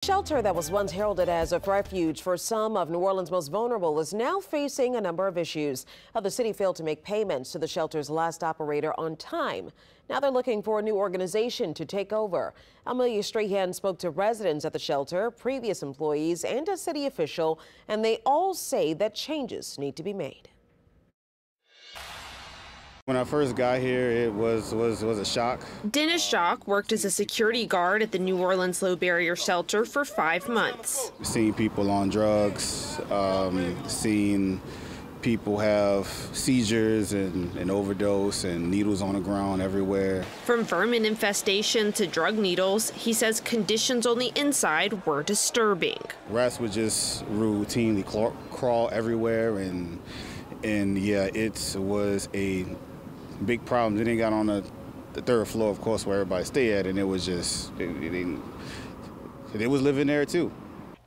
Shelter that was once heralded as a refuge for some of New Orleans' most vulnerable is now facing a number of issues. The city failed to make payments to the shelter's last operator on time. Now they're looking for a new organization to take over. Amelia Strahan spoke to residents at the shelter, previous employees, and a city official, and they all say that changes need to be made. When I first got here, it was a shock. Jecques worked as a security guard at the New Orleans Low Barrier Shelter for 5 months. Seeing people on drugs, seeing people have seizures and overdose and needles on the ground everywhere. From vermin infestation to drug needles, he says conditions on the inside were disturbing. Rats would just routinely crawl everywhere, and yeah, it was a big problem. Then they got on the third floor, of course, where everybody stayed at, and it was just, they was living there too.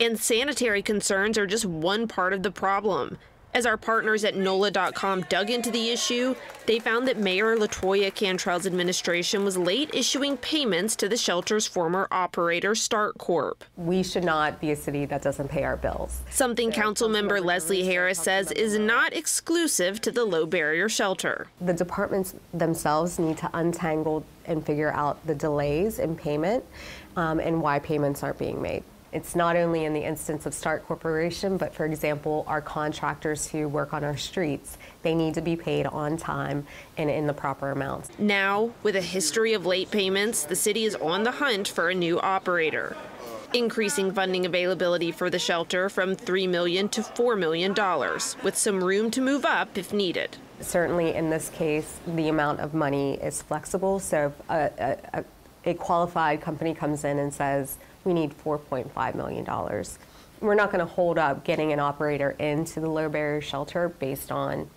And sanitary concerns are just one part of the problem. As our partners at NOLA.com dug into the issue, they found that Mayor LaToya Cantrell's administration was late issuing payments to the shelter's former operator, Start Corp. We should not be a city that doesn't pay our bills. Something Councilmember Leslie Harris says is not exclusive to the Low Barrier Shelter. The departments themselves need to untangle and figure out the delays in payment and why payments aren't being made. It's not only in the instance of Start Corporation, but for example, our contractors who work on our streets, they need to be paid on time and in the proper amounts. Now, with a history of late payments, the city is on the hunt for a new operator, increasing funding availability for the shelter from $3 million to $4 million, with some room to move up if needed. Certainly in this case, the amount of money is flexible, so if a qualified company comes in and says, we need $4.5 million. We're not going to hold up getting an operator into the low barrier shelter based on,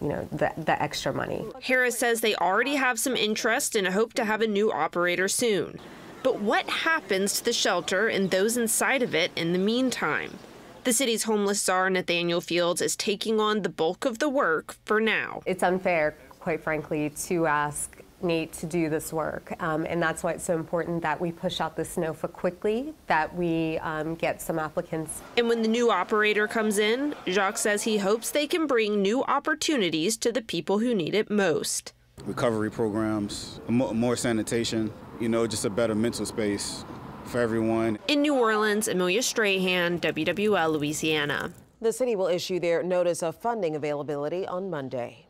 the extra money. Harris says they already have some interest and hope to have a new operator soon. But what happens to the shelter and those inside of it in the meantime? The city's homeless czar, Nathaniel Fields, is taking on the bulk of the work for now. It's unfair, quite frankly, to ask Nate to do this work, and that's why it's so important that we push out this NOFA quickly, that we get some applicants. And when the new operator comes in, Jacques says he hopes they can bring new opportunities to the people who need it most. Recovery programs, more sanitation, just a better mental space for everyone. In New Orleans, Amelia Strahan, WWL Louisiana. The city will issue their notice of funding availability on Monday.